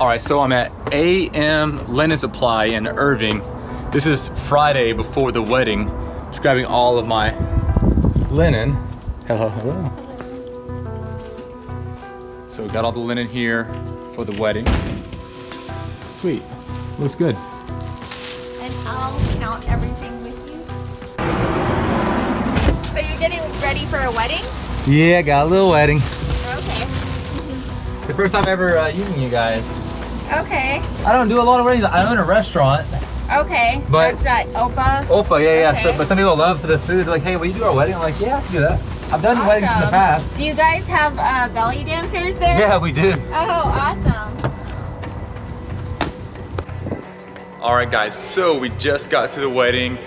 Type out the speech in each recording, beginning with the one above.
All right, so I'm at AM Linen Supply in Irving. This is Friday before the wedding. Just grabbing all of my linen. Hello, hello. So we got all the linen here for the wedding. Sweet, looks good. And I'll count everything with you. So you're getting ready for a wedding? Yeah, got a little wedding. Okay. The first time ever eating you guys. Okay. I don't do a lot of weddings. I own a restaurant. Okay. But what's that? Opa? Opa, yeah. Okay. So, but some people love the food. They're like, hey, will you do our wedding? I'm like, yeah, I can do that. I've done weddings in the past. Do you guys have belly dancers there? Yeah, we do. Oh, awesome. All right, guys, so we just got to the wedding.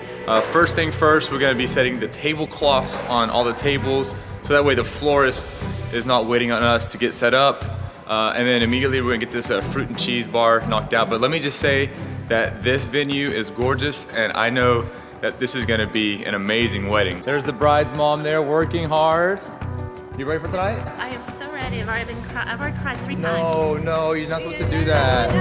First thing first, we're gonna be setting the tablecloths on all the tables, so that way the florist is not waiting on us to get set up. And then immediately we're gonna get this fruit and cheese bar knocked out. But let me just say that this venue is gorgeous, and I know that this is gonna be an amazing wedding. There's the bride's mom there working hard. You ready for tonight? I am so ready. I've already cried 3 times. No, you're not supposed to do that.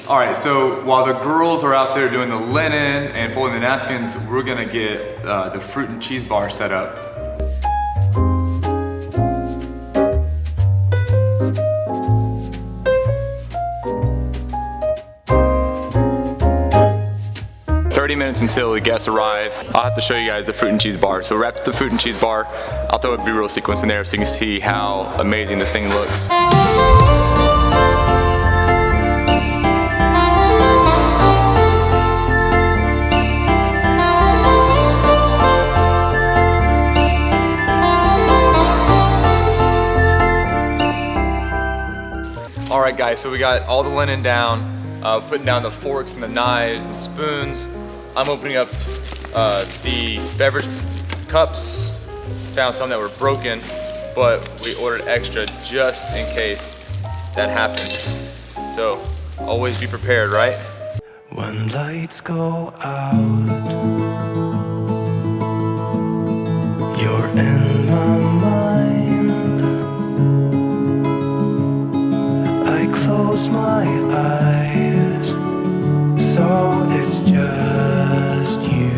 All right, so while the girls are out there doing the linen and folding the napkins, we're gonna get the fruit and cheese bar set up. Minutes until the guests arrive. I'll have to show you guys the fruit and cheese bar. So wrap the fruit and cheese bar. I'll throw a B-roll sequence in there so you can see how amazing this thing looks. All right, guys, so we got all the linen down, putting down the forks and the knives and spoons. I'm opening up the beverage cups. Found some that were broken, but we ordered extra just in case that happens. So always be prepared, right? When lights go out, you're in my mind. I close my eyes, so it's just you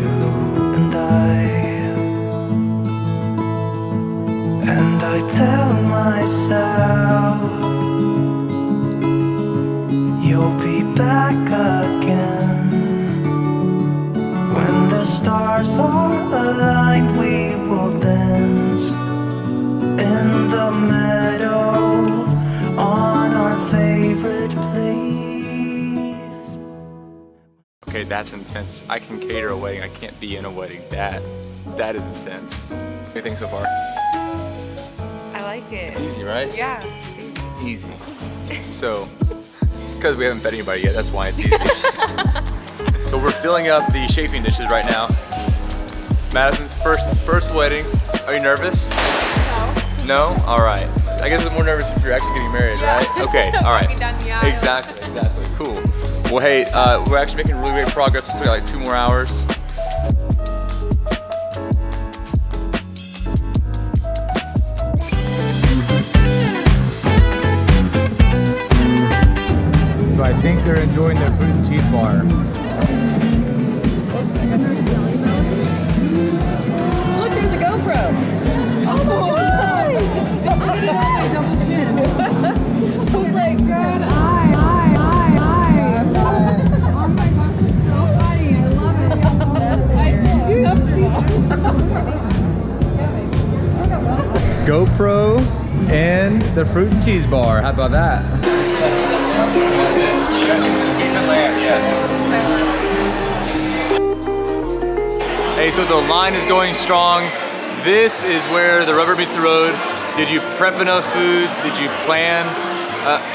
and I tell myself you'll be back again. When the stars are aligned, we will dance in the meadow on our favorite place. Okay, that's intense. I can cater a wedding. I can't be in a wedding. That is intense. What do you think so far? I like it. It's easy, right? Yeah. Easy. So, it's because we haven't fed anybody yet. That's why it's easy. So we're filling up the chafing dishes right now. Madison's first wedding. Are you nervous? No. No? All right. I guess it's more nervous if you're actually getting married, Yeah. right? Okay, all right. Walking down the aisle. Exactly. Cool. Well, hey, we're actually making really great progress. We still got like 2 more hours. So I think they're enjoying their fruit and cheese bar. Look, there's a GoPro. Oh, nice! I was like, good eye. Oh my gosh, it's so funny. I love it. GoPro and the fruit and cheese bar. How about that? Hey, so the line is going strong. This is where the rubber meets the road. Did you prep enough food? Did you plan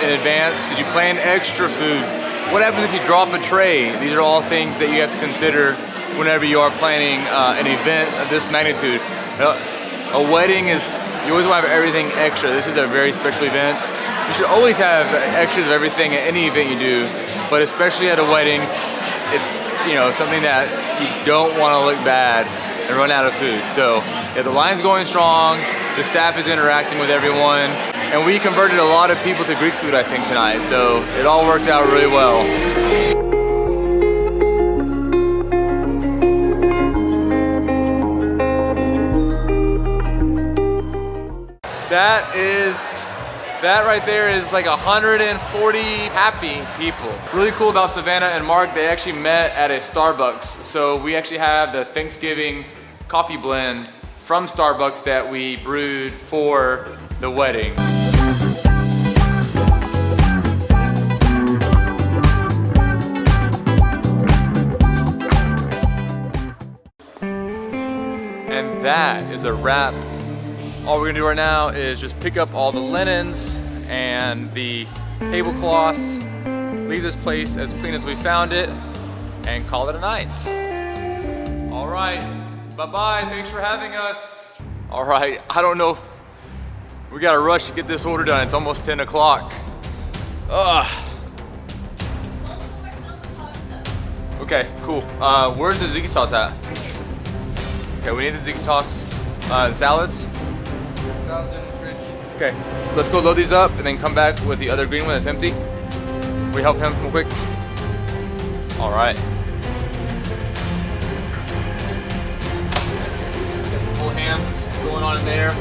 in advance? Did you plan extra food? What happens if you drop a tray? These are all things that you have to consider whenever you are planning an event of this magnitude. A wedding is, you always want to have everything extra. This is a very special event. You should always have extras of everything at any event you do, but especially at a wedding, it's, you know, something that you don't want to look bad and run out of food. So yeah, the line's going strong, the staff is interacting with everyone, and we converted a lot of people to Greek food, I think, tonight. So it all worked out really well. That right there is like 140 happy people. Really cool about Savannah and Mark, they actually met at a Starbucks. So we actually have the Thanksgiving coffee blend from Starbucks that we brewed for the wedding. And that is a wrap. All we're gonna do right now is just pick up all the linens and the tablecloths, leave this place as clean as we found it, and call it a night. All right, bye-bye, thanks for having us. All right, I don't know, we gotta rush to get this order done. It's almost 10 o'clock. Ugh. Okay, cool. Where's the tzatziki sauce at? Okay, we need the tzatziki sauce and salads. Salads in the fridge. Okay, let's go load these up and then come back with the other green one that's empty. We help him real quick. All right. Got some full hams going on in there.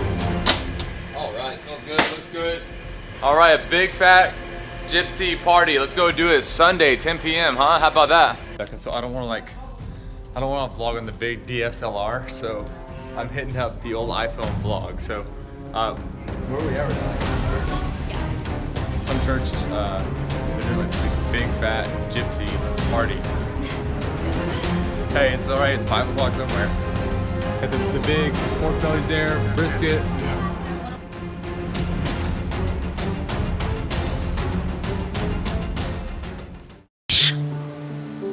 All right, smells good, looks good. All right, a big fat gypsy party. Let's go do it Sunday, 10 p.m., huh? How about that? So I don't want to vlog on the big DSLR, so I'm hitting up the old iPhone vlog. So where are we at right now? Some church, they're doing like this big fat gypsy party. Hey, it's all right, it's 5 o'clock somewhere. Got the big pork bellies there, brisket.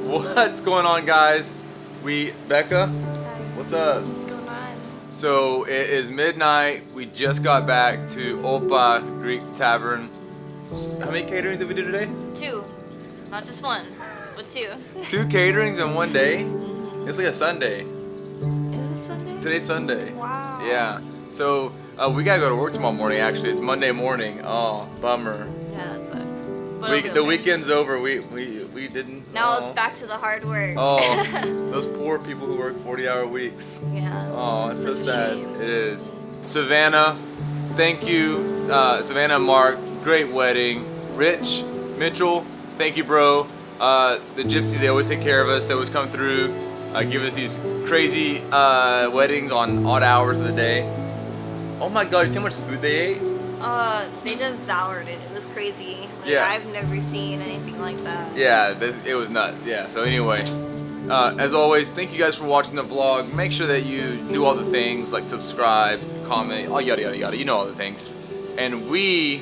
What's going on, guys? Becca, what's up? What's going on? So it is midnight. We just got back to Opa Greek Tavern. How many caterings did we do today? 2, not just 1, but 2. 2 caterings in one day? It's like a Sunday. Is it Sunday? Today's Sunday. Wow. Yeah. So we gotta go to work tomorrow morning. Actually, it's Monday morning. Oh, bummer. Yeah, that sucks. But it'll be The okay. weekend's over. We didn't. Now oh. it's back to the hard work. Oh, those poor people who work 40-hour weeks. Yeah. Oh, it's so Such a sad. shame. It is. Savannah, thank you. Savannah and Mark, great wedding. Rich, Mitchell, thank you, bro. The gypsies, they always take care of us. They always come through, give us these crazy weddings on odd hours of the day. Oh my God, you see how much food they ate? They devoured it. It was crazy. Like, Yeah. I've never seen anything like that. Yeah, it was nuts. Yeah. So anyway, as always, thank you guys for watching the vlog. Make sure that you do all the things like subscribe, comment, all yada yada yada. You know all the things. And we